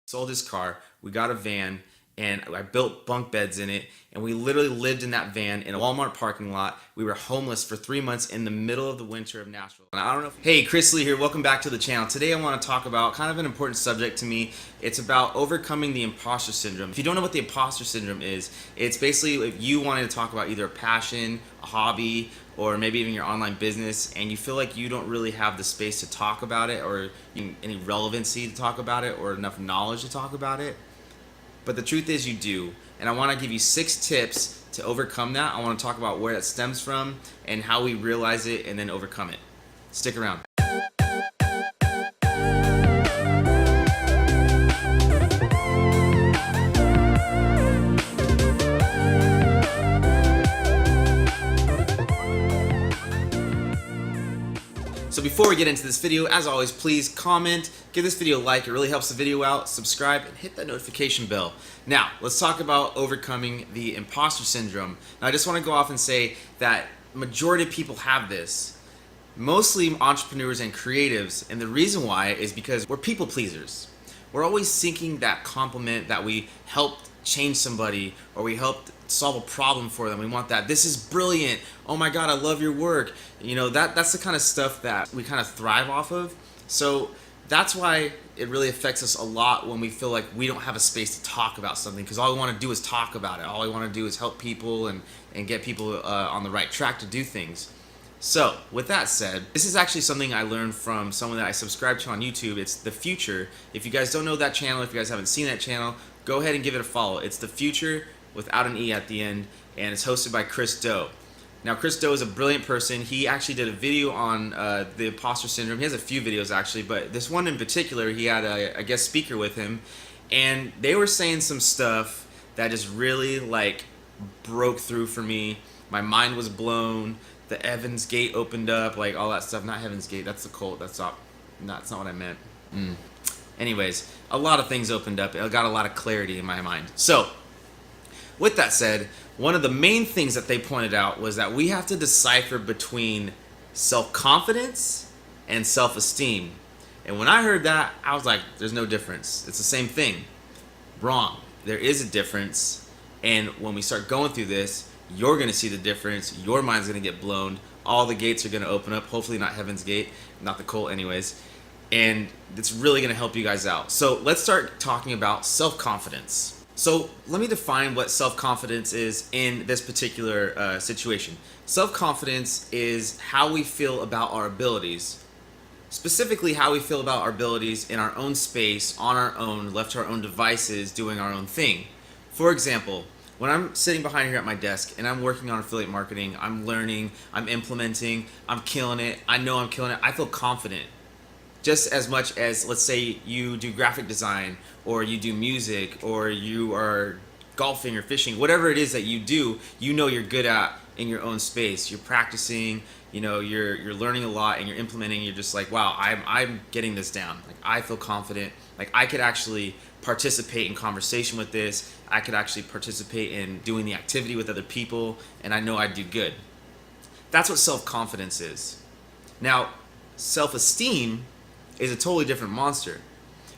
Sold his car, we got a van, and I built bunk beds in it, and we literally lived in that van in a Walmart parking lot. We were homeless for 3 months in the middle of the winter of Nashville. And I don't know hey, Chris Lee here, welcome back to the channel. Today I want to talk about kind of an important subject to me. It's about overcoming the imposter syndrome. If you don't know what the imposter syndrome is, it's basically if you wanted to talk about either a passion, a hobby, or maybe even your online business, and you feel like you don't really have the space to talk about it, or any relevancy to talk about it, or enough knowledge to talk about it. But the truth is you do, and I want to give you 6 tips to overcome that. I want to talk about where that stems from and how we realize it and then overcome it. Stick around. So before we get into this video, as always, please comment, give this video a like, it really helps the video out, subscribe, and hit that notification bell. Now, let's talk about overcoming the imposter syndrome. Now, I just want to go off and say that majority of people have this, mostly entrepreneurs and creatives, and the reason why is because we're people pleasers. We're always seeking that compliment that we helped change somebody or we helped solve a problem for them. We want that. This is brilliant. Oh my God, I love your work. You know, that's the kind of stuff that we kind of thrive off of. So that's why it really affects us a lot when we feel like we don't have a space to talk about something, because all we want to do is talk about it. All we want to do is help people and get people on the right track to do things. So with that said, this is actually something I learned from someone that I subscribe to on YouTube. It's The Future. If you guys don't know that channel, if you guys haven't seen that channel, go ahead and give it a follow. It's The Future without an E at the end, and it's hosted by Chris Do. Now, Chris Do is a brilliant person. He actually did a video on the imposter syndrome. He has a few videos actually, but this one in particular, he had a guest speaker with him, and they were saying some stuff that just really like broke through for me. My mind was blown. The Evans Gate opened up, like all that stuff. Not Heaven's Gate, that's the cult. That's not what I meant. Anyways, a lot of things opened up. I got a lot of clarity in my mind. So, with that said, one of the main things that they pointed out was that we have to decipher between self-confidence and self-esteem. And when I heard that, I was like, there's no difference. It's the same thing. Wrong. There is a difference. And when we start going through this, you're going to see the difference. Your mind's going to get blown. All the gates are going to open up. Hopefully not Heaven's Gate, not the cult anyways. And it's really going to help you guys out. So let's start talking about self-confidence. So let me define what self-confidence is in this particular situation. Self-confidence is how we feel about our abilities. Specifically, how we feel about our abilities in our own space, on our own, left to our own devices, doing our own thing. For example, when I'm sitting behind here at my desk and I'm working on affiliate marketing, I'm learning, I'm implementing, I'm killing it, I know I'm killing it, I feel confident. Just as much as, let's say you do graphic design, or you do music, or you are golfing or fishing, whatever it is that you do, you know you're good at in your own space. You're practicing, you know, you're learning a lot and you're implementing. You're just like, wow, I'm getting this down. Like, I feel confident. Like, I could actually participate in conversation with this. I could actually participate in doing the activity with other people, and I know I'd do good. That's what self-confidence is. Now, self-esteem is a totally different monster,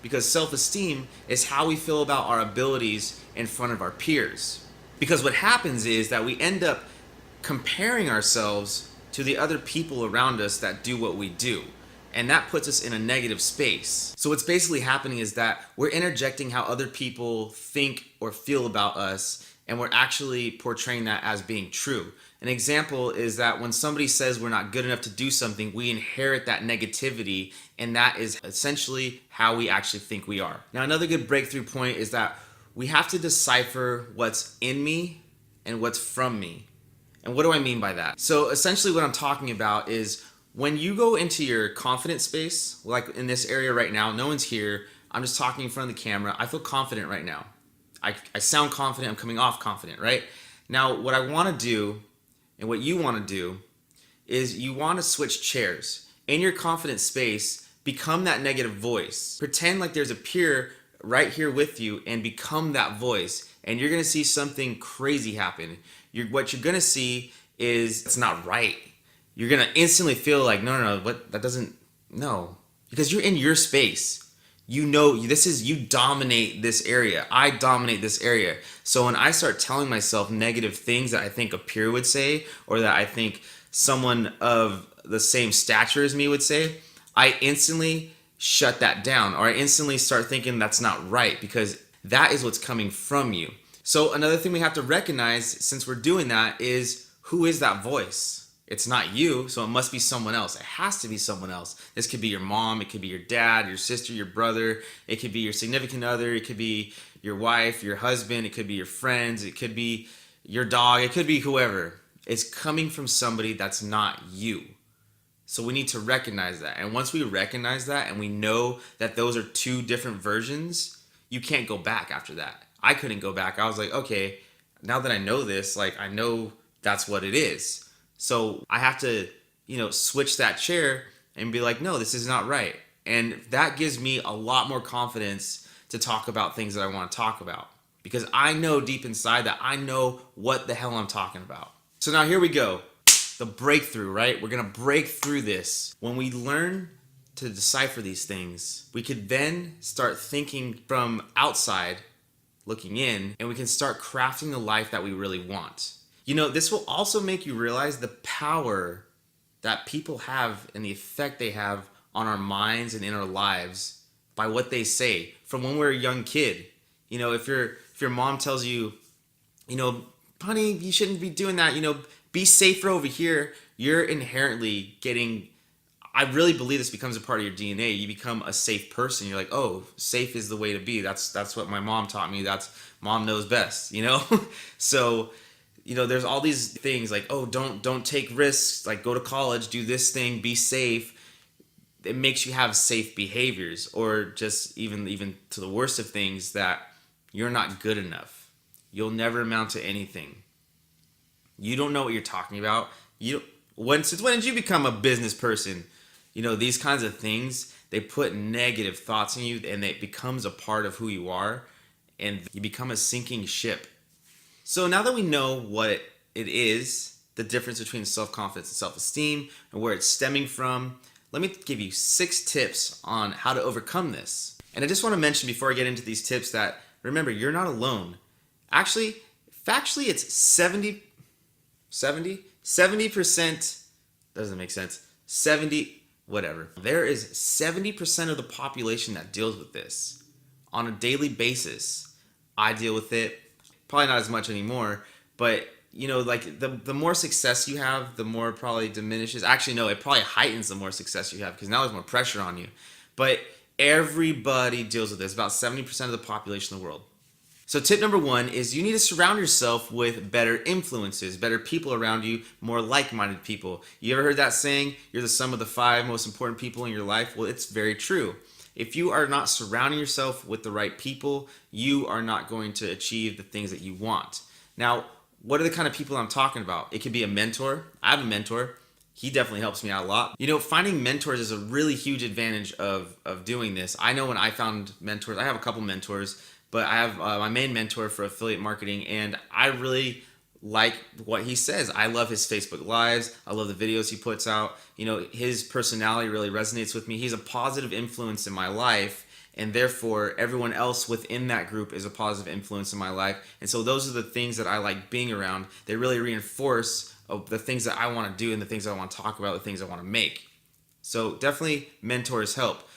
because self-esteem is how we feel about our abilities in front of our peers. Because what happens is that we end up comparing ourselves to the other people around us that do what we do, and that puts us in a negative space. So what's basically happening is that we're interjecting how other people think or feel about us, and we're actually portraying that as being true. An example is that when somebody says we're not good enough to do something, we inherit that negativity, and that is essentially how we actually think we are. Now, another good breakthrough point is that we have to decipher what's in me and what's from me. And what do I mean by that? So essentially what I'm talking about is when you go into your confident space, like in this area right now, no one's here, I'm just talking in front of the camera, I feel confident right now. I sound confident, I'm coming off confident, right? Now, what I want to do and what you want to do is you want to switch chairs. In your confident space, become that negative voice. Pretend like there's a peer right here with you and become that voice. And you're going to see something crazy happen. What you're going to see is it's not right. You're going to instantly feel like, no, what, that doesn't, no. Because you're in your space. you dominate this area. I dominate this area. So when I start telling myself negative things that I think a peer would say, or that I think someone of the same stature as me would say, I instantly shut that down, or I instantly start thinking that's not right, because that is what's coming from you. So another thing we have to recognize, since we're doing that, is who is that voice? It's not you, so it must be someone else. It has to be someone else. This could be your mom, it could be your dad, your sister, your brother, it could be your significant other, it could be your wife, your husband, it could be your friends, it could be your dog, it could be whoever. It's coming from somebody that's not you. So we need to recognize that. And once we recognize that and we know that those are two different versions, you can't go back after that. I couldn't go back. I was like, okay, now that I know this, like I know that's what it is. So I have to, switch that chair and be like, no, this is not right. And that gives me a lot more confidence to talk about things that I want to talk about, because I know deep inside that I know what the hell I'm talking about. So now here we go. The breakthrough, right? We're going to break through this. When we learn to decipher these things, we could then start thinking from outside, looking in, and we can start crafting the life that we really want. This will also make you realize the power that people have and the effect they have on our minds and in our lives by what they say from when we're a young kid. If your mom tells you, honey, you shouldn't be doing that, be safer over here, you're inherently getting, I really believe this becomes a part of your DNA. You become a safe person. You're like, oh, safe is the way to be. That's what my mom taught me. That's mom knows best, So, there's all these things like, oh, don't take risks, like go to college, do this thing, be safe. It makes you have safe behaviors, or just even to the worst of things, that you're not good enough. You'll never amount to anything. You don't know what you're talking about. Since when did you become a business person? These kinds of things, they put negative thoughts in you, and it becomes a part of who you are, and you become a sinking ship. So now that we know what it is, the difference between self-confidence and self-esteem, and where it's stemming from, let me give you 6 tips on how to overcome this. And I just want to mention before I get into these tips that, remember, you're not alone. Actually, factually, it's 70%, doesn't make sense, 70, whatever. There is 70% of the population that deals with this on a daily basis. I deal with it. Probably not as much anymore, but like the more success you have, the more it probably diminishes. Actually, no, it probably heightens the more success you have, because now there's more pressure on you. But everybody deals with this, about 70% of the population of the world. So tip number 1 is you need to surround yourself with better influences, better people around you, more like-minded people. You ever heard that saying, you're the sum of the 5 most important people in your life? Well, it's very true. If you are not surrounding yourself with the right people, you are not going to achieve the things that you want. Now, what are the kind of people I'm talking about? It could be a mentor. I have a mentor. He definitely helps me out a lot. Finding mentors is a really huge advantage of doing this. I know when I found mentors, I have a couple mentors, but I have my main mentor for affiliate marketing, and I really like what he says. I love his Facebook Lives. I love the videos he puts out. His personality really resonates with me. He's a positive influence in my life, and therefore everyone else within that group is a positive influence in my life. And so those are the things that I like being around. They really reinforce the things that I want to do and the things I want to talk about, the things I want to make. So definitely mentors help.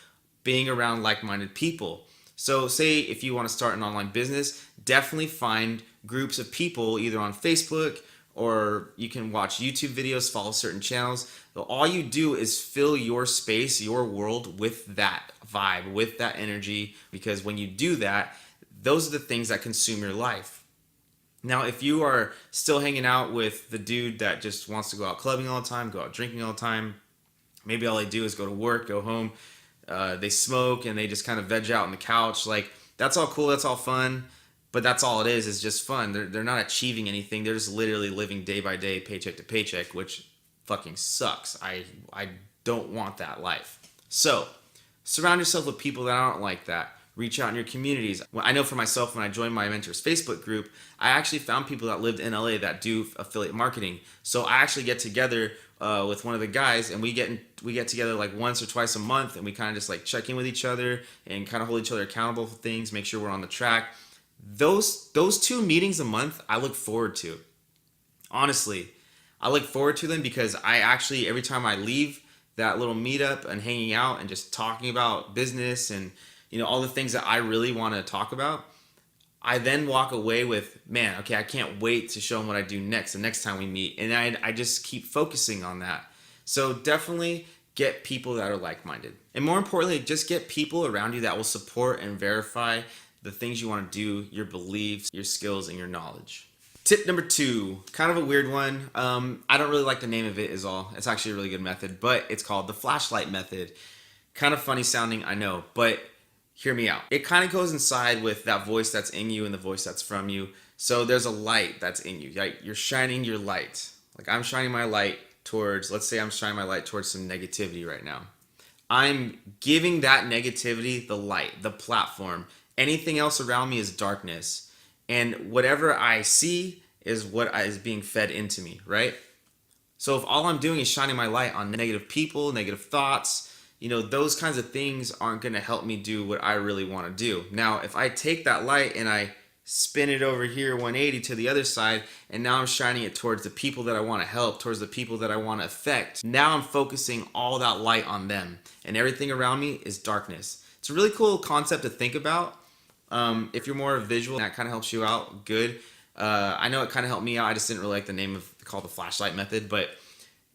Being around like-minded people. So say if you want to start an online business, definitely find groups of people either on Facebook, or you can watch YouTube videos, follow certain channels. So all you do is fill your space, your world with that vibe, with that energy, because when you do that, those are the things that consume your life. Now, if you are still hanging out with the dude that just wants to go out clubbing all the time, go out drinking all the time, maybe all they do is go to work, go home, they smoke, and they just kind of veg out on the couch, like, that's all cool, that's all fun. But that's all it is just fun. They're not achieving anything. They're just literally living day by day, paycheck to paycheck, which fucking sucks. I don't want that life. So surround yourself with people that aren't like that. Reach out in your communities. I know for myself, when I joined my mentor's Facebook group, I actually found people that lived in LA that do affiliate marketing. So I actually get together with one of the guys, and we get together like once or twice a month, and we kind of just like check in with each other and kind of hold each other accountable for things, make sure we're on the track. Those 2 meetings a month, I look forward to. Honestly, I look forward to them because I actually, every time I leave that little meetup and hanging out and just talking about business and all the things that I really want to talk about, I then walk away with, man, okay, I can't wait to show them what I do next, the next time we meet. And I just keep focusing on that. So definitely get people that are like-minded. And more importantly, just get people around you that will support and verify the things you want to do, your beliefs, your skills, and your knowledge. Tip number 2, kind of a weird one. I don't really like the name of it is all. It's actually a really good method, but it's called the flashlight method. Kind of funny sounding, I know, but hear me out. It kind of goes inside with that voice that's in you and the voice that's from you. So there's a light that's in you. Like you're shining your light. Like I'm shining my light towards, let's say I'm shining my light towards some negativity right now. I'm giving that negativity the light, the platform. Anything else around me is darkness. And whatever I see is what is being fed into me, right? So if all I'm doing is shining my light on negative people, negative thoughts, those kinds of things aren't going to help me do what I really want to do. Now, if I take that light and I spin it over here 180 to the other side, and now I'm shining it towards the people that I want to help, towards the people that I want to affect, now I'm focusing all that light on them, and everything around me is darkness. It's a really cool concept to think about. If you're more visual, that kind of helps you out, good. I know it kind of helped me out. I just didn't really like the name called the flashlight method, but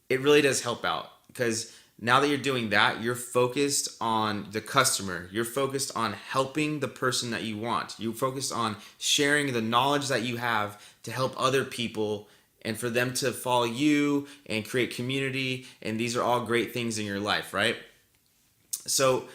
it really does help out because now that you're doing that, you're focused on the customer. You're focused on helping the person that you want. You're focused on sharing the knowledge that you have to help other people and for them to follow you and create community. And these are all great things in your life, right? So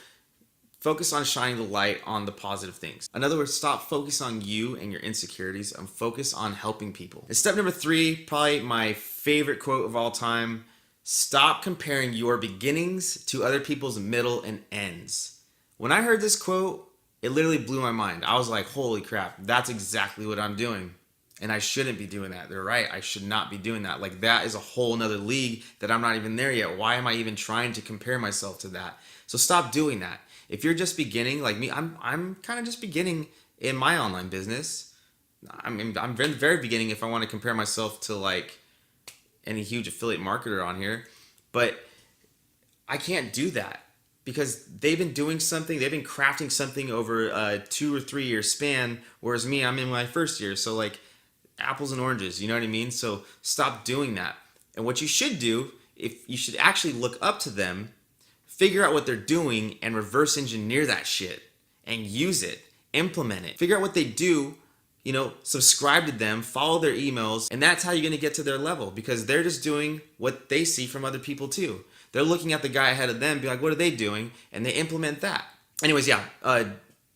focus on shining the light on the positive things. In other words, stop focusing on you and your insecurities and focus on helping people. And step number 3, probably my favorite quote of all time: stop comparing your beginnings to other people's middle and ends. When I heard this quote, it literally blew my mind. I was like, holy crap, that's exactly what I'm doing. And I shouldn't be doing that. They're right. I should not be doing that. Like that is a whole nother league that I'm not even there yet. Why am I even trying to compare myself to that? So stop doing that. If you're just beginning like me, I'm kind of just beginning in my online business. I'm very, very beginning if I want to compare myself to like any huge affiliate marketer on here, but I can't do that because they've been doing something, they've been crafting something over a 2 or 3 year span, whereas me, I'm in my first year. So like apples and oranges, you know what I mean? So stop doing that. And what you should do, if you should actually look up to them, figure out what they're doing and reverse engineer that shit and use it, implement it, figure out what they do, subscribe to them, follow their emails, and that's how you're going to get to their level because they're just doing what they see from other people too. They're looking at the guy ahead of them, be like, what are they doing? And they implement that. Anyways,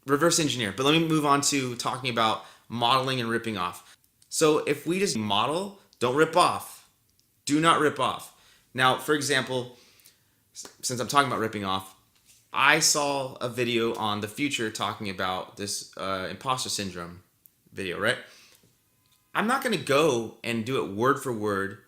reverse engineer. But let me move on to talking about modeling and ripping off. So if we just model, don't rip off. Do not rip off. Now, for example, since I'm talking about ripping off, I saw a video on The Future talking about this imposter syndrome video, right? I'm not going to go and do it word for word,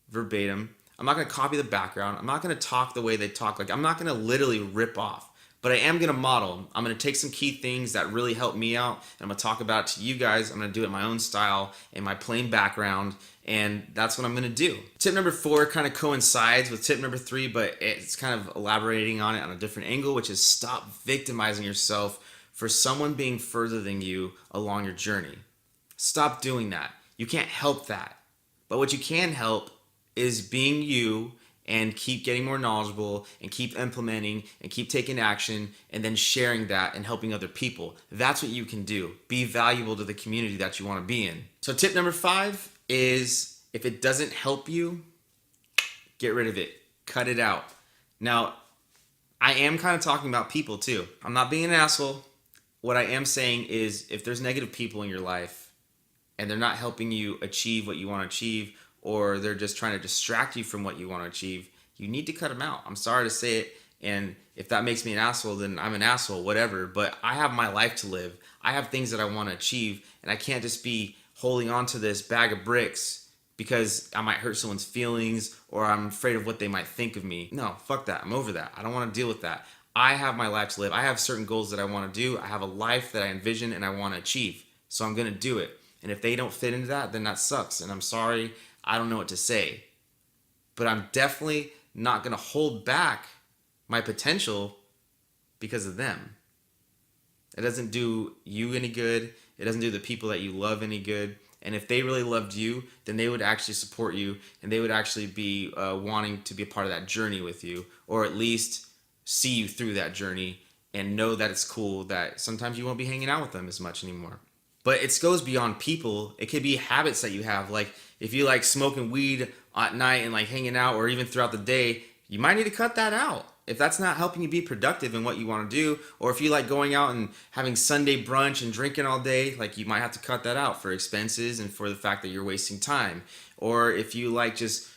verbatim. I'm not going to copy the background. I'm not going to talk the way they talk. Like I'm not going to literally rip off, but I am going to model. I'm going to take some key things that really help me out, and I'm going to talk about it to you guys. I'm going to do it in my own style, in my plain background, and that's what I'm going to do. Tip number 4 kind of coincides with tip number 3, but it's kind of elaborating on it on a different angle, which is stop victimizing yourself for someone being further than you along your journey. Stop doing that. You can't help that. But what you can help is being you and keep getting more knowledgeable and keep implementing and keep taking action and then sharing that and helping other people. That's what you can do. Be valuable to the community that you want to be in. So tip number 5 is if it doesn't help you, get rid of it. Cut it out. Now, I am kind of talking about people too. I'm not being an asshole. What I am saying is if there's negative people in your life and they're not helping you achieve what you want to achieve, or they're just trying to distract you from what you want to achieve, you need to cut them out. I'm sorry to say it, and if that makes me an asshole, then I'm an asshole, whatever, but I have my life to live. I have things that I want to achieve, and I can't just be holding on to this bag of bricks because I might hurt someone's feelings or I'm afraid of what they might think of me. No, fuck that. I'm over that. I don't want to deal with that. I have my life to live. I have certain goals that I want to do. I have a life that I envision and I want to achieve. So I'm going to do it. And if they don't fit into that, then that sucks. And I'm sorry. I don't know what to say. But I'm definitely not going to hold back my potential because of them. It doesn't do you any good. It doesn't do the people that you love any good. And if they really loved you, then they would actually support you and they would actually be wanting to be a part of that journey with you, or at least see you through that journey and know that it's cool that sometimes you won't be hanging out with them as much anymore. But it goes beyond people. It could be habits that you have. Like if you like smoking weed at night and like hanging out, or even throughout the day, you might need to cut that out. If that's not helping you be productive in what you want to do, or if you like going out and having Sunday brunch and drinking all day, like you might have to cut that out for expenses and for the fact that you're wasting time. Or if you like just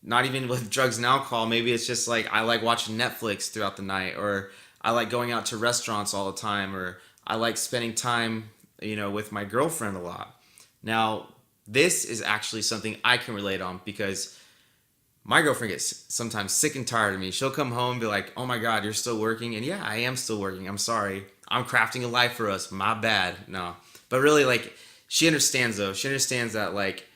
not even with drugs and alcohol, maybe it's just like I like watching Netflix throughout the night, or I like going out to restaurants all the time, or I like spending time, with my girlfriend a lot. Now, this is actually something I can relate on because my girlfriend gets sometimes sick and tired of me. She'll come home and be like, oh my God, you're still working? And yeah, I am still working. I'm sorry. I'm crafting a life for us. My bad. No. But really, like, she understands though. She understands that like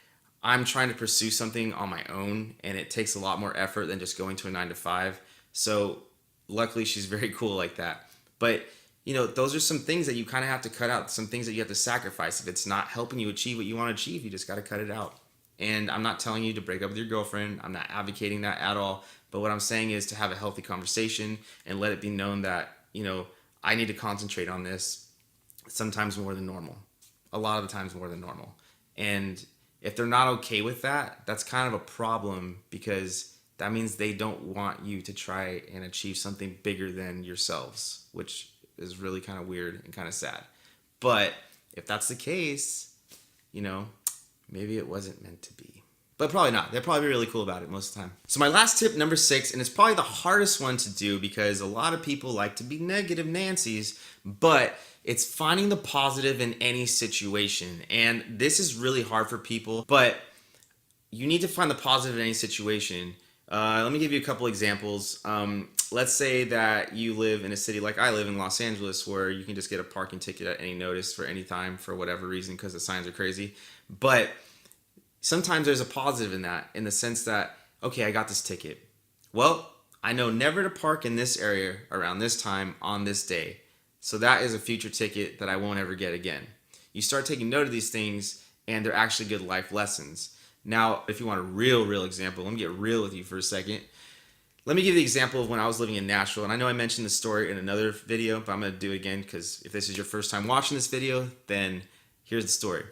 I'm trying to pursue something on my own and it takes a lot more effort than just going to a 9-to-5. So luckily she's very cool like that. But those are some things that you kind of have to cut out. Some things that you have to sacrifice. If it's not helping you achieve what you want to achieve, you just got to cut it out. And I'm not telling you to break up with your girlfriend. I'm not advocating that at all. But what I'm saying is to have a healthy conversation and let it be known that, I need to concentrate on this sometimes more than normal. A lot of the times more than normal. And if they're not okay with that, that's kind of a problem because that means they don't want you to try and achieve something bigger than yourselves, which is really kind of weird and kind of sad. But if that's the case, maybe it wasn't meant to be. But probably not. They'll probably be really cool about it most of the time. So my last tip, number 6, and it's probably the hardest one to do because a lot of people like to be negative Nancy's, but it's finding the positive in any situation. And this is really hard for people, but you need to find the positive in any situation. Let me give you a couple examples. Let's say that you live in a city like I live in Los Angeles, where you can just get a parking ticket at any notice for any time for whatever reason because the signs are crazy. But sometimes there's a positive in that, in the sense that, okay, I got this ticket. Well, I know never to park in this area around this time on this day. So that is a future ticket that I won't ever get again. You start taking note of these things and they're actually good life lessons. Now, if you want a real example, let me get real with you for a second. Let me give you the example of when I was living in Nashville. And I know I mentioned this story in another video, but I'm going to do it again because if this is your first time watching this video, then here's the story.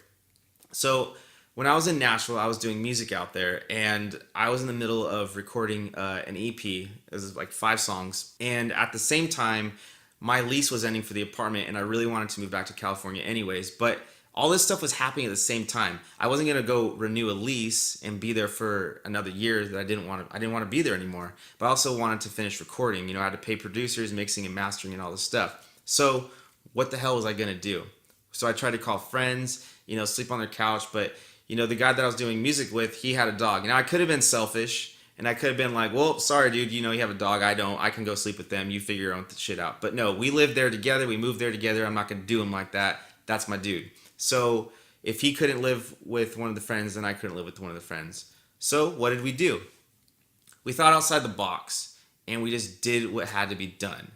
So when I was in Nashville, I was doing music out there, and I was in the middle of recording an EP. It was like 5 songs. And at the same time, my lease was ending for the apartment, and I really wanted to move back to California anyways. But all this stuff was happening at the same time. I wasn't going to go renew a lease and be there for another year that I didn't want to be there anymore. But I also wanted to finish recording. I had to pay producers, mixing and mastering and all this stuff. So what the hell was I going to do? So I tried to call friends, sleep on their couch. But, the guy that I was doing music with, he had a dog. I could have been selfish and I could have been like, well, sorry, dude, you have a dog. I don't. I can go sleep with them. You figure your own shit out. But no, we lived there together. We moved there together. I'm not going to do him like that. That's my dude. So if he couldn't live with one of the friends, then I couldn't live with one of the friends. So what did we do? We thought outside the box and we just did what had to be done,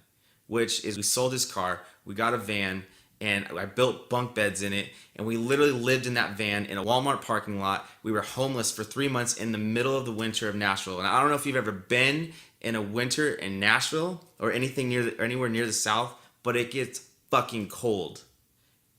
which is we sold his car, we got a van, and I built bunk beds in it, and we literally lived in that van in a Walmart parking lot. We were homeless for 3 months in the middle of the winter of Nashville. And I don't know if you've ever been in a winter in Nashville or anywhere near the South, but it gets fucking cold.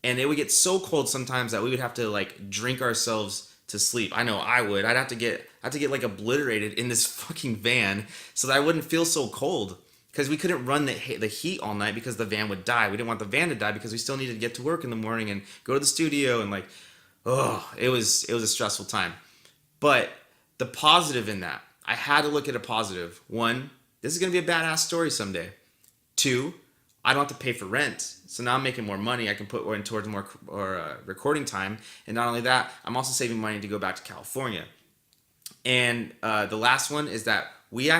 And it would get so cold sometimes that we would have to like drink ourselves to sleep. I know I would. I'd have to get like obliterated in this fucking van so that I wouldn't feel so cold, because we couldn't run the heat all night because the van would die. We didn't want the van to die because we still needed to get to work in the morning and go to the studio, and it was a stressful time. But the positive in that, I had to look at a positive. 1, this is going to be a badass story someday. 2, I don't have to pay for rent. So now I'm making more money. I can put towards more recording time. And not only that, I'm also saving money to go back to California. And the last one is that we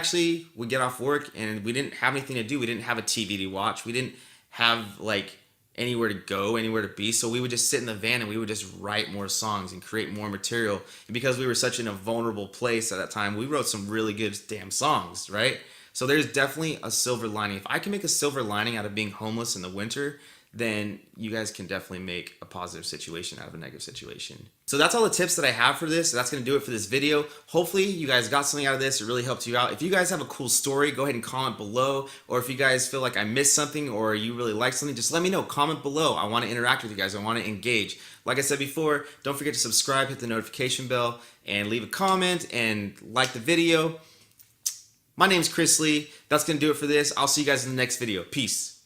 would get off work and we didn't have anything to do. We didn't have a TV to watch. We didn't have like anywhere to go, anywhere to be. So we would just sit in the van and we would just write more songs and create more material. And because we were such in a vulnerable place at that time, we wrote some really good damn songs, right? So there's definitely a silver lining. If I can make a silver lining out of being homeless in the winter, then you guys can definitely make a positive situation out of a negative situation. So that's all the tips that I have for this. So that's going to do it for this video. Hopefully you guys got something out of this. It really helped you out. If you guys have a cool story, go ahead and comment below. Or if you guys feel like I missed something or you really like something, just let me know. Comment below. I want to interact with you guys. I want to engage. Like I said before, don't forget to subscribe, hit the notification bell, and leave a comment and like the video. My name's Chris Lee. That's going to do it for this. I'll see you guys in the next video. Peace.